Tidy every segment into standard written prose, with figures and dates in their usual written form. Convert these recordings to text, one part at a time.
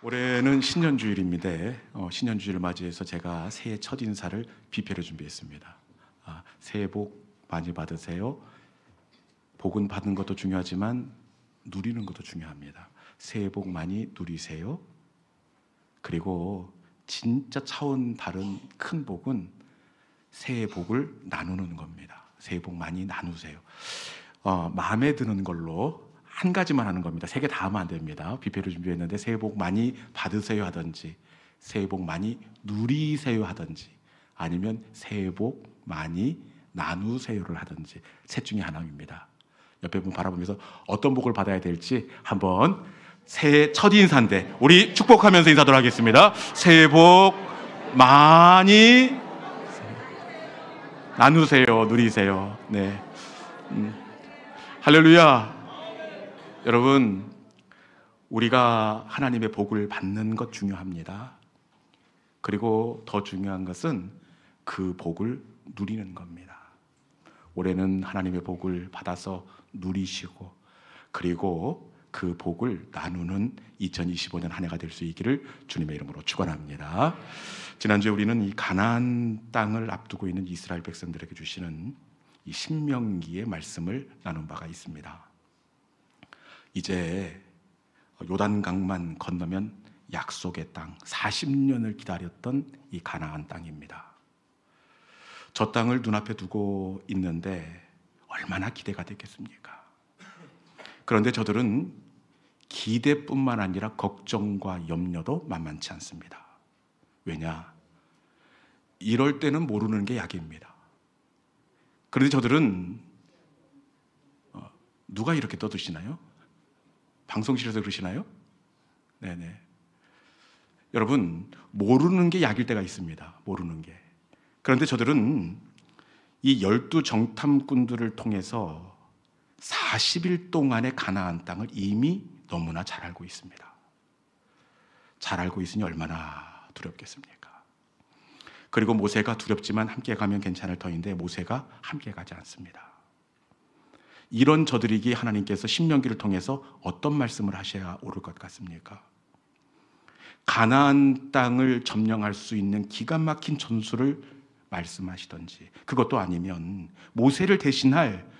올해는 신년주일입니다. 신년주일을 맞이해서 제가 새해 첫 인사를 비표로 준비했습니다. 새해 복 많이 받으세요. 복은 받는 것도 중요하지만 누리는 것도 중요합니다. 새해 복 많이 누리세요. 그리고 진짜 차원 다른 큰 복은 새해 복을 나누는 겁니다. 새해 복 많이 나누세요. 마음에 드는 걸로 한 가지만 하는 겁니다. 세 개 다 하면 안 됩니다. 뷔페를 준비했는데 새해 복 많이 받으세요 하든지, 새해 복 많이 누리세요 하든지, 아니면 새해 복 많이 나누세요를 하든지 셋 중에 하나입니다. 옆에 분 바라보면서 어떤 복을 받아야 될지 한번 새해 첫 인사인데 우리 축복하면서 인사하도록 하겠습니다. 새해 복 많이 나누세요, 누리세요. 네, 할렐루야. 여러분, 우리가 하나님의 복을 받는 것 중요합니다. 그리고 더 중요한 것은 그 복을 누리는 겁니다. 올해는 하나님의 복을 받아서 누리시고, 그리고 그 복을 나누는 2025년 한 해가 될 수 있기를 주님의 이름으로 축원합니다. 지난주에 우리는 이 가나안 땅을 앞두고 있는 이스라엘 백성들에게 주시는 이 신명기의 말씀을 나눈 바가 있습니다. 이제 요단강만 건너면 약속의 땅, 40년을 기다렸던 이 가나안 땅입니다. 저 땅을 눈앞에 두고 있는데 얼마나 기대가 됐겠습니까? 그런데 저들은 기대뿐만 아니라 걱정과 염려도 만만치 않습니다. 왜냐? 이럴 때는 모르는 게 약입니다. 그런데 저들은 누가 이렇게 떠드시나요? 방송실에서 그러시나요? 네네. 여러분, 모르는 게 약일 때가 있습니다. 모르는 게. 그런데 저들은 이 12 정탐꾼들을 통해서 40일 동안의 가나안 땅을 이미 너무나 잘 알고 있습니다. 잘 알고 있으니 얼마나 두렵겠습니까? 그리고 모세가 두렵지만 함께 가면 괜찮을 터인데 모세가 함께 가지 않습니다. 이런 저들에게 하나님께서 신명기를 통해서 어떤 말씀을 하셔야 옳을 것 같습니까? 가나안 땅을 점령할 수 있는 기가 막힌 전술을 말씀하시던지, 그것도 아니면 모세를 대신할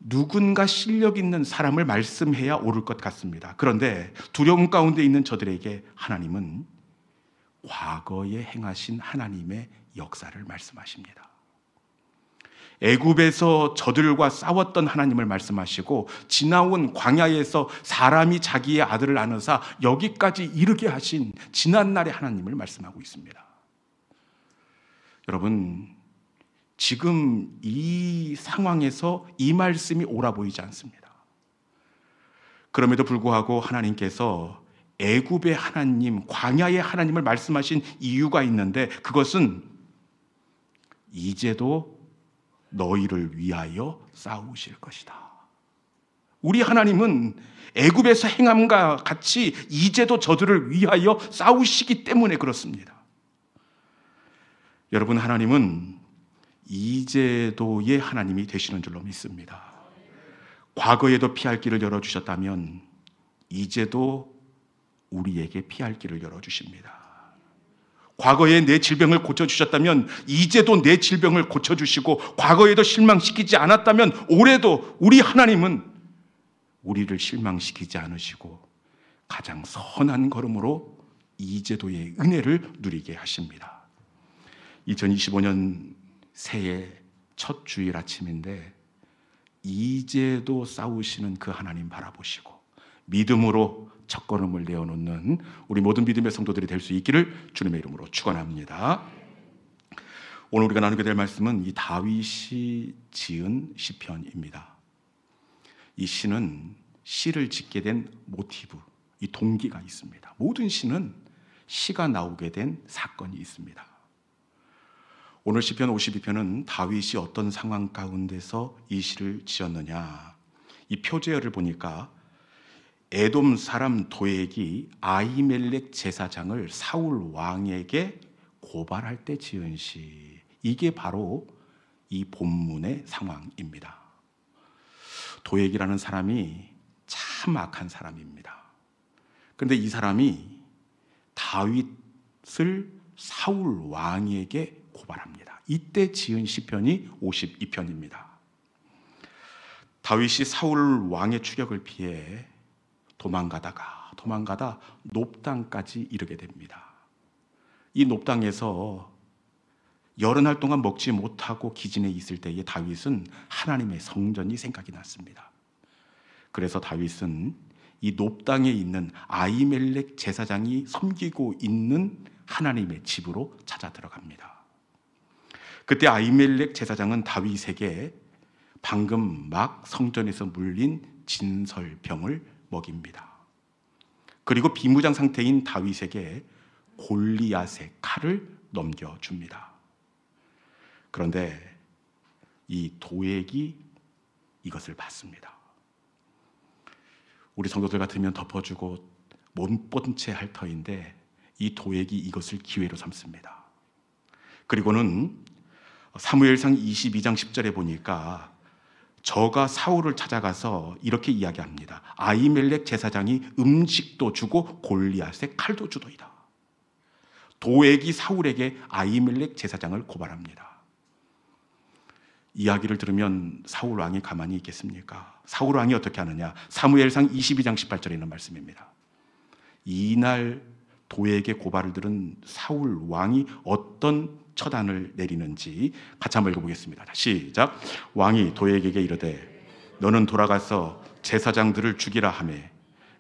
누군가 실력 있는 사람을 말씀해야 옳을 것 같습니다. 그런데 두려움 가운데 있는 저들에게 하나님은 과거에 행하신 하나님의 역사를 말씀하십니다. 애굽에서 저들과 싸웠던 하나님을 말씀하시고, 지나온 광야에서 사람이 자기의 아들을 나눠사 여기까지 이르게 하신 지난날의 하나님을 말씀하고 있습니다. 여러분, 지금 이 상황에서 이 말씀이 옳아 보이지 않습니다. 그럼에도 불구하고 하나님께서 애굽의 하나님, 광야의 하나님을 말씀하신 이유가 있는데, 그것은 이제도 너희를 위하여 싸우실 것이다. 우리 하나님은 애굽에서 행함과 같이 이제도 저들을 위하여 싸우시기 때문에 그렇습니다. 여러분, 하나님은 이제도의 하나님이 되시는 줄로 믿습니다. 과거에도 피할 길을 열어주셨다면 이제도 우리에게 피할 길을 열어주십니다. 과거에 내 질병을 고쳐주셨다면 이제도 내 질병을 고쳐주시고, 과거에도 실망시키지 않았다면 올해도 우리 하나님은 우리를 실망시키지 않으시고 가장 선한 걸음으로 이제도의 은혜를 누리게 하십니다. 2025년 새해 첫 주일 아침인데 이제도 싸우시는 그 하나님 바라보시고 믿음으로 첫걸음을 내어놓는 우리 모든 믿음의 성도들이 될 수 있기를 주님의 이름으로 축원합니다. 오늘 우리가 나누게 될 말씀은 이 다윗이 지은 시편입니다. 이 시는 시를 짓게 된 모티브, 이 동기가 있습니다. 모든 시는 시가 나오게 된 사건이 있습니다. 오늘 시편 52편은 다윗이 어떤 상황 가운데서 이 시를 지었느냐, 이 표제어를 보니까 에돔 사람 도액이 아히멜렉 제사장을 사울 왕에게 고발할 때 지은 시, 이게 바로 이 본문의 상황입니다. 도액이라는 사람이 참 악한 사람입니다. 그런데 이 사람이 다윗을 사울 왕에게 고발합니다. 이때 지은 시편이 52편입니다. 다윗이 사울 왕의 추격을 피해 도망가다 놉당까지 이르게 됩니다. 이 놉당에서 여러 날 동안 먹지 못하고 기진에 있을 때에 다윗은 하나님의 성전이 생각이 났습니다. 그래서 다윗은 이 놉당에 있는 아히멜렉 제사장이 섬기고 있는 하나님의 집으로 찾아 들어갑니다. 그때 아히멜렉 제사장은 다윗에게 방금 막 성전에서 물린 진설병을 먹입니다. 그리고 비무장 상태인 다윗에게 골리앗의 칼을 넘겨줍니다. 그런데 이 도액이 이것을 받습니다. 우리 성도들 같으면 덮어주고 못 본 채 할 터인데 이 도액이 이것을 기회로 삼습니다. 그리고는 사무엘상 22장 10절에 보니까 저가 사울을 찾아가서 이렇게 이야기합니다. 아히멜렉 제사장이 음식도 주고 골리앗의 칼도 주도이다. 도액이 사울에게 아히멜렉 제사장을 고발합니다. 이야기를 들으면 사울 왕이 가만히 있겠습니까? 사울 왕이 어떻게 하느냐? 사무엘상 22장 18절에 있는 말씀입니다. 이날 도액의 고발을 들은 사울 왕이 어떤 처단을 내리는지 같이 한번 읽어보겠습니다. 시작. 왕이 도액에게 이르되 너는 돌아가서 제사장들을 죽이라 하매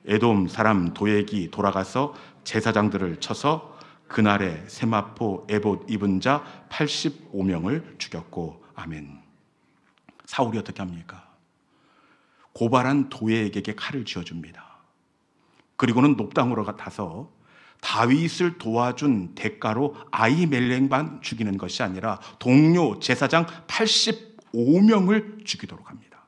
에돔 사람 도액이 돌아가서 제사장들을 쳐서 그날에 세마포 에봇 입은 자 85명을 죽였고 아멘. 사울이 어떻게 합니까? 고발한 도액에게 칼을 쥐어줍니다. 그리고는 놉당으로 가서 다윗을 도와준 대가로 아히멜렉만 죽이는 것이 아니라 동료 제사장 85명을 죽이도록 합니다.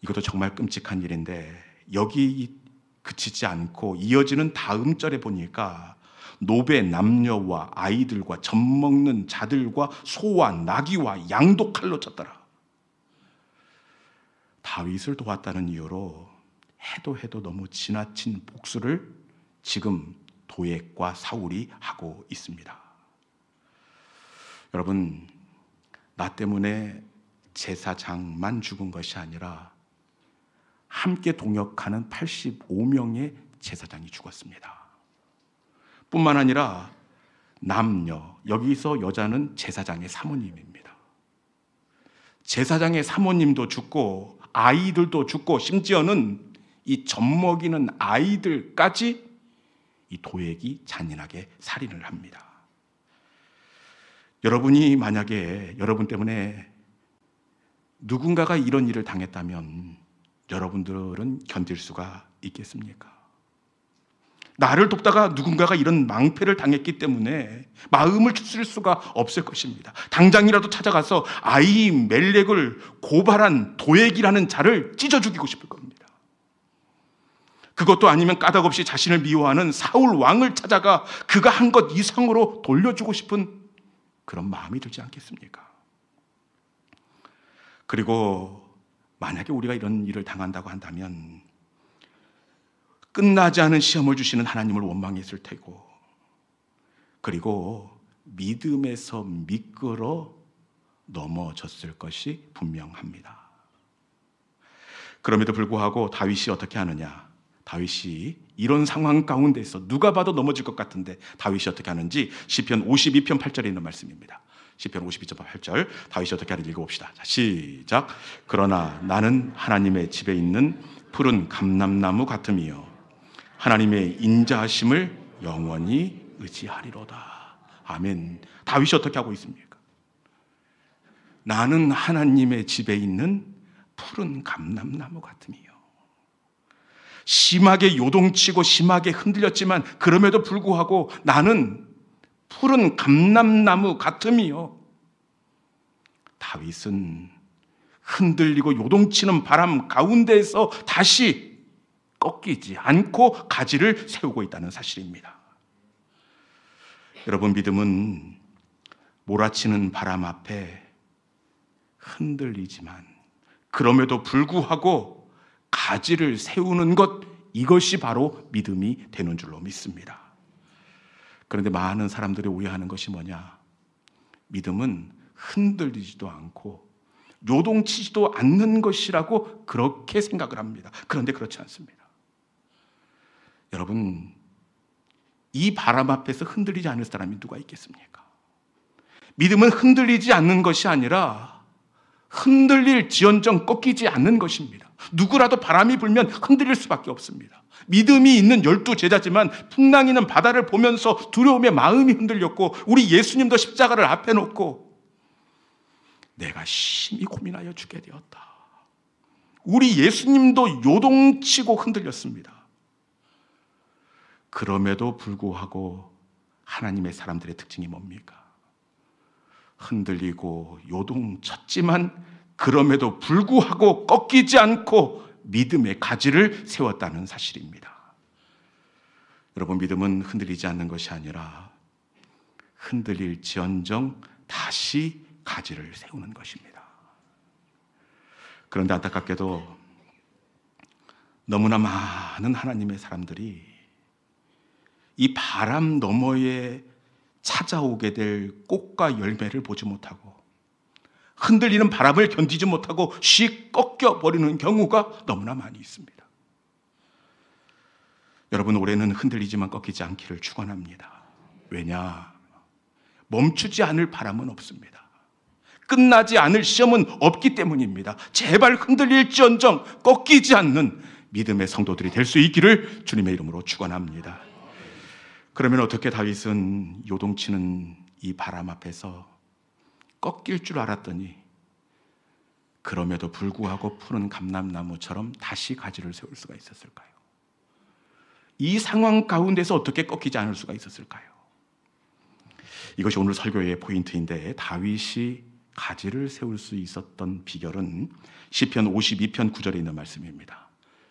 이것도 정말 끔찍한 일인데 여기 그치지 않고 이어지는 다음 절에 보니까 노베 남녀와 아이들과 젖먹는 자들과 소와 나귀와 양도 칼로 쳤더라. 다윗을 도왔다는 이유로 해도 너무 지나친 복수를 지금 도액과 사울이 하고 있습니다. 여러분, 나 때문에 제사장만 죽은 것이 아니라 함께 동역하는 85명의 제사장이 죽었습니다. 뿐만 아니라 남녀, 여기서 여자는 제사장의 사모님입니다. 제사장의 사모님도 죽고 아이들도 죽고 심지어는 이 젖먹이는 아이들까지 이 도액이 잔인하게 살인을 합니다. 여러분이 만약에 여러분 때문에 누군가가 이런 일을 당했다면 여러분들은 견딜 수가 있겠습니까? 나를 돕다가 누군가가 이런 망패를 당했기 때문에 마음을 추스릴 수가 없을 것입니다. 당장이라도 찾아가서 아히멜렉을 고발한 도액이라는 자를 찢어 죽이고 싶을 겁니다. 그것도 아니면 까닭없이 자신을 미워하는 사울 왕을 찾아가 그가 한 것 이상으로 돌려주고 싶은 그런 마음이 들지 않겠습니까? 그리고 만약에 우리가 이런 일을 당한다고 한다면 끝나지 않은 시험을 주시는 하나님을 원망했을 테고, 그리고 믿음에서 미끄러 넘어졌을 것이 분명합니다. 그럼에도 불구하고 다윗이 어떻게 하느냐? 다윗이 이런 상황 가운데서 누가 봐도 넘어질 것 같은데 다윗이 어떻게 하는지 시편 52편 8절에 있는 말씀입니다. 시편 52편 8절 다윗이 어떻게 하는지 읽어봅시다. 자, 시작. 그러나 나는 하나님의 집에 있는 푸른 감람나무 같음이요 하나님의 인자하심을 영원히 의지하리로다. 아멘. 다윗이 어떻게 하고 있습니까? 나는 하나님의 집에 있는 푸른 감람나무 같음이요. 심하게 요동치고 심하게 흔들렸지만 그럼에도 불구하고 나는 푸른 감람나무 같음이요. 다윗은 흔들리고 요동치는 바람 가운데에서 다시 꺾이지 않고 가지를 세우고 있다는 사실입니다. 여러분, 믿음은 몰아치는 바람 앞에 흔들리지만 그럼에도 불구하고 가지를 세우는 것, 이것이 바로 믿음이 되는 줄로 믿습니다. 그런데 많은 사람들이 오해하는 것이 뭐냐? 믿음은 흔들리지도 않고 요동치지도 않는 것이라고 그렇게 생각을 합니다. 그런데 그렇지 않습니다. 여러분, 이 바람 앞에서 흔들리지 않을 사람이 누가 있겠습니까? 믿음은 흔들리지 않는 것이 아니라 흔들릴 지언정 꺾이지 않는 것입니다. 누구라도 바람이 불면 흔들릴 수밖에 없습니다. 믿음이 있는 12제자지만 풍랑이는 바다를 보면서 두려움에 마음이 흔들렸고, 우리 예수님도 십자가를 앞에 놓고 내가 심히 고민하여 죽게 되었다. 우리 예수님도 요동치고 흔들렸습니다. 그럼에도 불구하고 하나님의 사람들의 특징이 뭡니까? 흔들리고 요동쳤지만 그럼에도 불구하고 꺾이지 않고 믿음의 가지를 세웠다는 사실입니다. 여러분, 믿음은 흔들리지 않는 것이 아니라 흔들릴지언정 다시 가지를 세우는 것입니다. 그런데 안타깝게도 너무나 많은 하나님의 사람들이 이 바람 너머에 찾아오게 될 꽃과 열매를 보지 못하고 흔들리는 바람을 견디지 못하고 씩 꺾여버리는 경우가 너무나 많이 있습니다. 여러분, 올해는 흔들리지만 꺾이지 않기를 축원합니다. 왜냐? 멈추지 않을 바람은 없습니다. 끝나지 않을 시험은 없기 때문입니다. 제발 흔들릴지언정 꺾이지 않는 믿음의 성도들이 될 수 있기를 주님의 이름으로 축원합니다. 그러면 어떻게 다윗은 요동치는 이 바람 앞에서 꺾일 줄 알았더니 그럼에도 불구하고 푸른 감람나무처럼 다시 가지를 세울 수가 있었을까요? 이 상황 가운데서 어떻게 꺾이지 않을 수가 있었을까요? 이것이 오늘 설교의 포인트인데, 다윗이 가지를 세울 수 있었던 비결은 시편 52편 9절에 있는 말씀입니다.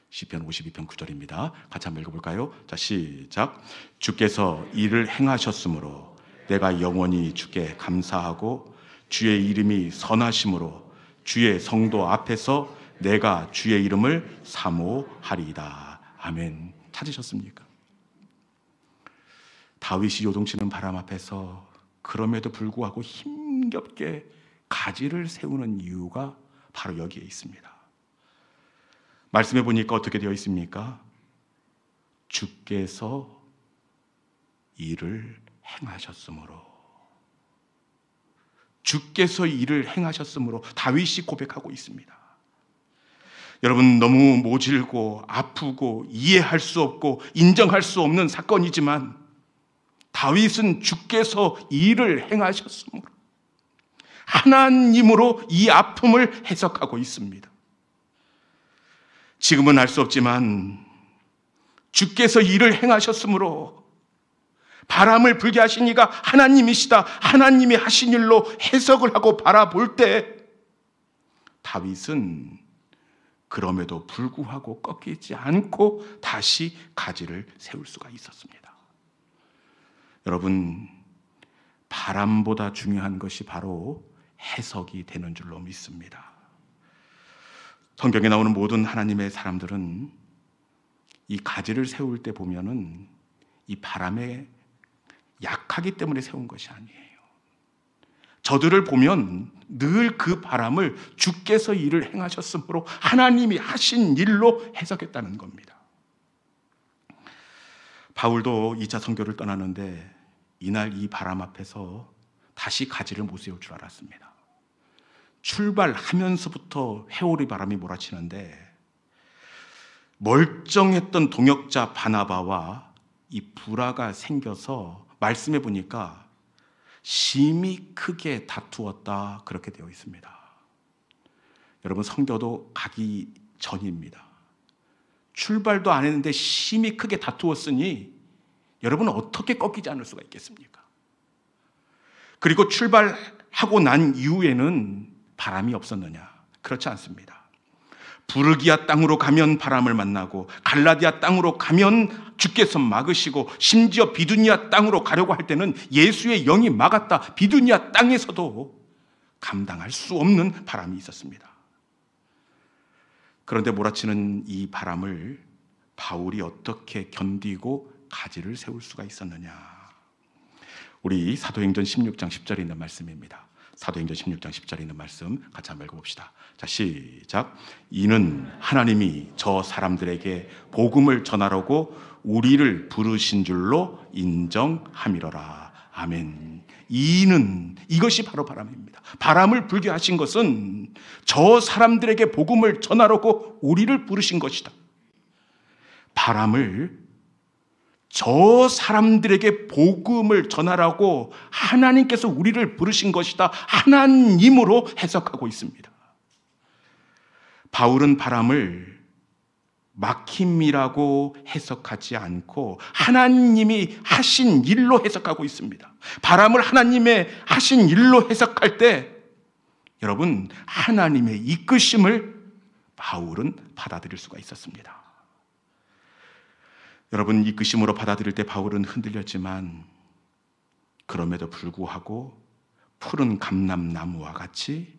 시편 52편 9절입니다. 같이 한번 읽어볼까요? 자, 시작. 주께서 이를 행하셨으므로 내가 영원히 주께 감사하고 주의 이름이 선하심으로 주의 성도 앞에서 내가 주의 이름을 사모하리이다. 아멘. 찾으셨습니까? 다윗이 요동치는 바람 앞에서 그럼에도 불구하고 힘겹게 가지를 세우는 이유가 바로 여기에 있습니다. 말씀해 보니까 어떻게 되어 있습니까? 주께서 일을 행하셨으므로. 주께서 일을 행하셨으므로 다윗이 고백하고 있습니다. 여러분, 너무 모질고 아프고 이해할 수 없고 인정할 수 없는 사건이지만 다윗은 주께서 일을 행하셨으므로 하나님으로 이 아픔을 해석하고 있습니다. 지금은 알 수 없지만 주께서 일을 행하셨으므로 바람을 불게 하신 이가 하나님이시다, 하나님이 하신 일로 해석을 하고 바라볼 때 다윗은 그럼에도 불구하고 꺾이지 않고 다시 가지를 세울 수가 있었습니다. 여러분, 바람보다 중요한 것이 바로 해석이 되는 줄로 믿습니다. 성경에 나오는 모든 하나님의 사람들은 이 가지를 세울 때 보면은 이 바람에 약하기 때문에 세운 것이 아니에요. 저들을 보면 늘 그 바람을 주께서 일을 행하셨으므로 하나님이 하신 일로 해석했다는 겁니다. 바울도 2차 선교를 떠나는데 이날 이 바람 앞에서 다시 가지를 못 세울 줄 알았습니다. 출발하면서부터 회오리 바람이 몰아치는데 멀쩡했던 동역자 바나바와 이 불화가 생겨서 말씀해 보니까 심히 크게 다투었다, 그렇게 되어 있습니다. 여러분, 선교도 가기 전입니다. 출발도 안 했는데 심히 크게 다투었으니 여러분 어떻게 꺾이지 않을 수가 있겠습니까? 그리고 출발하고 난 이후에는 바람이 없었느냐? 그렇지 않습니다. 부르기아 땅으로 가면 바람을 만나고 갈라디아 땅으로 가면 주께서 막으시고 심지어 비두니아 땅으로 가려고 할 때는 예수의 영이 막았다. 비두니아 땅에서도 감당할 수 없는 바람이 있었습니다. 그런데 몰아치는 이 바람을 바울이 어떻게 견디고 가지를 세울 수가 있었느냐? 우리 사도행전 16장 10절에 있는 말씀입니다. 사도행전 16장 10절에 있는 말씀 같이 한번 읽어봅시다. 자, 시작. 이는 하나님이 저 사람들에게 복음을 전하라고 우리를 부르신 줄로 인정함이로라. 아멘. 이는, 이것이 바로 바람입니다. 바람을 불게 하신 것은 저 사람들에게 복음을 전하라고 우리를 부르신 것이다. 바람을 저 사람들에게 복음을 전하라고 하나님께서 우리를 부르신 것이다. 하나님으로 해석하고 있습니다. 바울은 바람을 막힘이라고 해석하지 않고 하나님이 하신 일로 해석하고 있습니다. 바람을 하나님의 하신 일로 해석할 때 여러분, 하나님의 이끄심을 바울은 받아들일 수가 있었습니다. 여러분, 이끄심으로 받아들일 때 바울은 흔들렸지만 그럼에도 불구하고 푸른 감람나무와 같이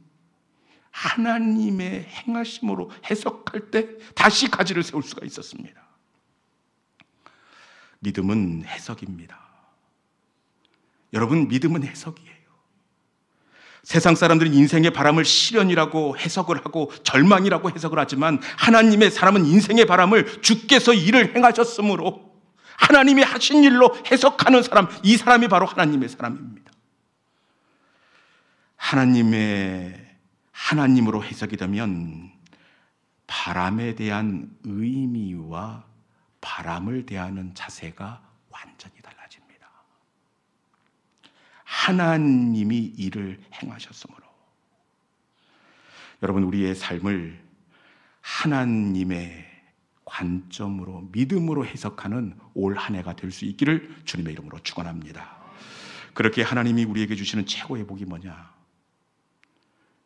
하나님의 행하심으로 해석할 때 다시 가지를 세울 수가 있었습니다. 믿음은 해석입니다. 여러분, 믿음은 해석이에요. 세상 사람들은 인생의 바람을 시련이라고 해석을 하고 절망이라고 해석을 하지만 하나님의 사람은 인생의 바람을 주께서 일을 행하셨으므로 하나님이 하신 일로 해석하는 사람, 이 사람이 바로 하나님의 사람입니다. 하나님으로 해석이 되면 바람에 대한 의미와 바람을 대하는 자세가 완전히 달라집니다. 하나님이 일을 행하셨으므로. 여러분, 우리의 삶을 하나님의 관점으로 믿음으로 해석하는 올 한 해가 될 수 있기를 주님의 이름으로 축원합니다. 그렇게 하나님이 우리에게 주시는 최고의 복이 뭐냐?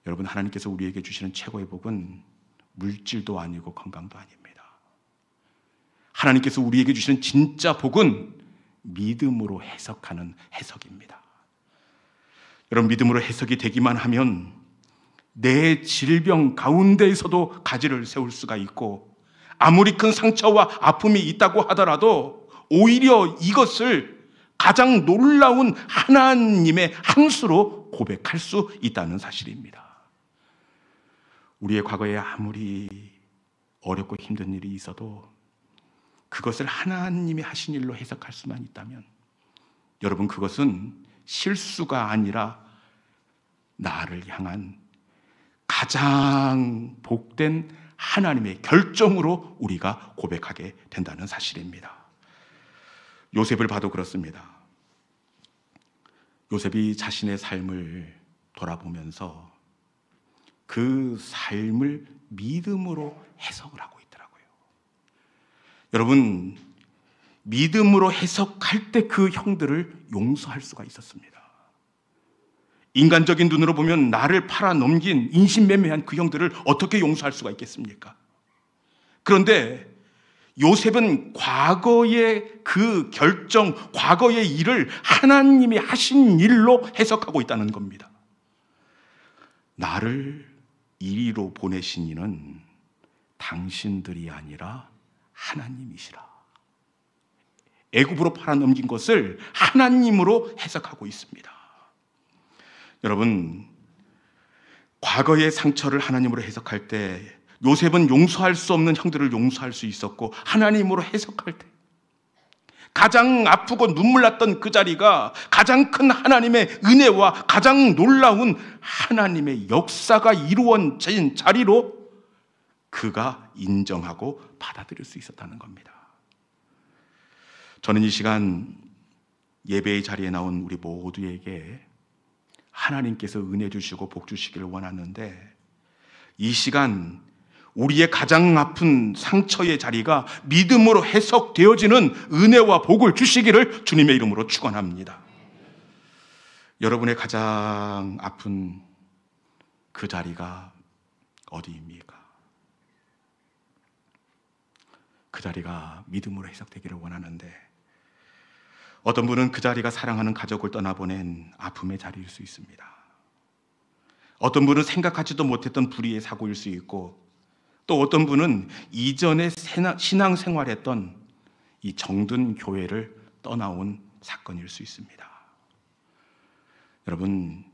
여러분, 하나님께서 우리에게 주시는 최고의 복은 물질도 아니고 건강도 아닙니다. 하나님께서 우리에게 주시는 진짜 복은 믿음으로 해석하는 해석입니다. 여러분, 믿음으로 해석이 되기만 하면 내 질병 가운데에서도 가지를 세울 수가 있고, 아무리 큰 상처와 아픔이 있다고 하더라도 오히려 이것을 가장 놀라운 하나님의 한수로 고백할 수 있다는 사실입니다. 우리의 과거에 아무리 어렵고 힘든 일이 있어도 그것을 하나님이 하신 일로 해석할 수만 있다면 여러분, 그것은 실수가 아니라 나를 향한 가장 복된 하나님의 결정으로 우리가 고백하게 된다는 사실입니다. 요셉을 봐도 그렇습니다. 요셉이 자신의 삶을 돌아보면서 그 삶을 믿음으로 해석을 하고 있더라고요. 여러분, 믿음으로 해석할 때 그 형들을 용서할 수가 있었습니다. 인간적인 눈으로 보면 나를 팔아넘긴 인신매매한 그 형들을 어떻게 용서할 수가 있겠습니까? 그런데 요셉은 과거의 그 결정, 과거의 일을 하나님이 하신 일로 해석하고 있다는 겁니다. 나를 이리로 보내신 이는 당신들이 아니라 하나님이시라. 애굽으로 팔아넘긴 것을 하나님으로 해석하고 있습니다. 여러분, 과거의 상처를 하나님으로 해석할 때 요셉은 용서할 수 없는 형들을 용서할 수 있었고, 하나님으로 해석할 때 가장 아프고 눈물 났던 그 자리가 가장 큰 하나님의 은혜와 가장 놀라운 하나님의 역사가 이루어진 자리로 그가 인정하고 받아들일 수 있었다는 겁니다. 저는 이 시간 예배의 자리에 나온 우리 모두에게 하나님께서 은혜 주시고 복 주시기를 원하는데, 이 시간 우리의 가장 아픈 상처의 자리가 믿음으로 해석되어지는 은혜와 복을 주시기를 주님의 이름으로 축원합니다. 여러분의 가장 아픈 그 자리가 어디입니까? 그 자리가 믿음으로 해석되기를 원하는데, 어떤 분은 그 자리가 사랑하는 가족을 떠나보낸 아픔의 자리일 수 있습니다. 어떤 분은 생각하지도 못했던 불의의 사고일 수 있고, 또 어떤 분은 이전에 신앙생활했던 이 정든 교회를 떠나온 사건일 수 있습니다. 여러분,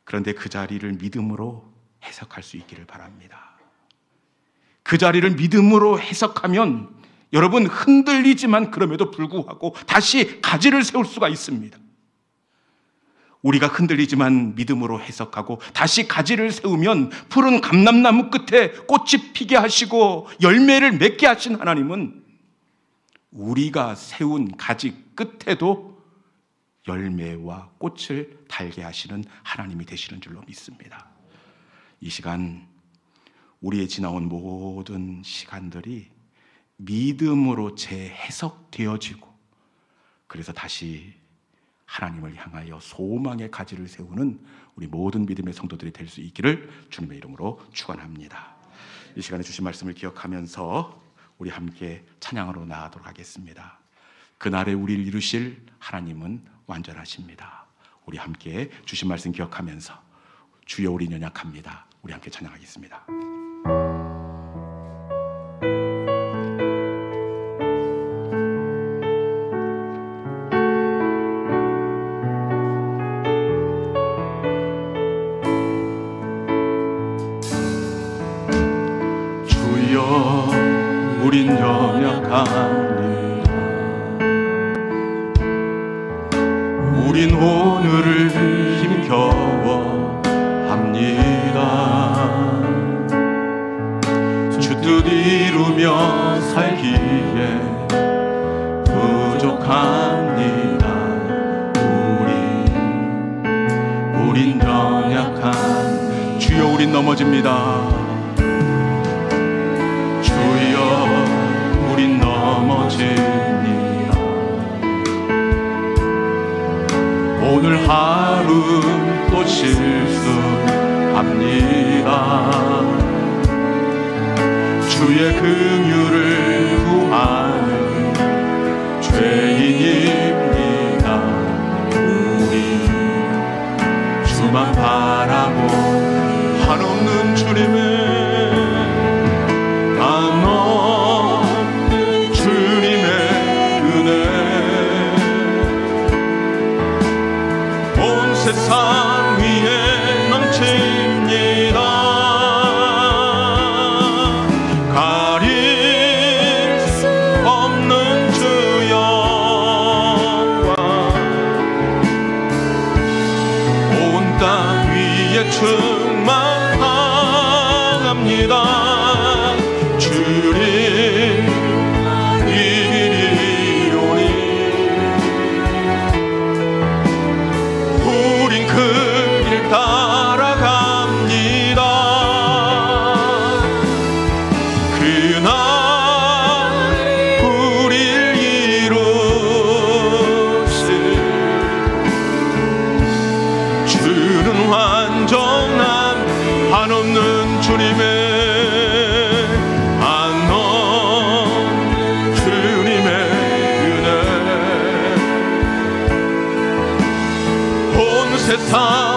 그런데 그 자리를 믿음으로 해석할 수 있기를 바랍니다. 그 자리를 믿음으로 해석하면 여러분, 흔들리지만 그럼에도 불구하고 다시 가지를 세울 수가 있습니다. 우리가 흔들리지만 믿음으로 해석하고 다시 가지를 세우면 푸른 감람나무 끝에 꽃이 피게 하시고 열매를 맺게 하신 하나님은 우리가 세운 가지 끝에도 열매와 꽃을 달게 하시는 하나님이 되시는 줄로 믿습니다. 이 시간 우리의 지나온 모든 시간들이 믿음으로 재해석되어지고 그래서 다시 하나님을 향하여 소망의 가지를 세우는 우리 모든 믿음의 성도들이 될 수 있기를 주님의 이름으로 축원합니다. 이 시간에 주신 말씀을 기억하면서 우리 함께 찬양으로 나아가도록 하겠습니다. 그날에 우리를 이루실 하나님은 완전하십니다. 우리 함께 주신 말씀 기억하면서 주여 우리 연약합니다. 우리 함께 찬양하겠습니다. 우린 연약합니다. 우린 오늘을 힘겨워 합니다. 주 뜻 이루며 살기에 부족합니다. 우린 연약한 주여 우린 넘어집니다. 우린 넘어집니다. 오늘 하루 또 실수합니다. 주의 긍휼을 구하는 죄인입니다. 우리 주만 바라보 한없는 주님의 세상 위에 넘칩니다. 가릴 수 없는 주 영광 온 땅 위에 충만합니다. 주님 따라갑니다. 그날 우릴 이루실 주는 완전한 한없는 주님의 한없는 주님의 은혜 온 세상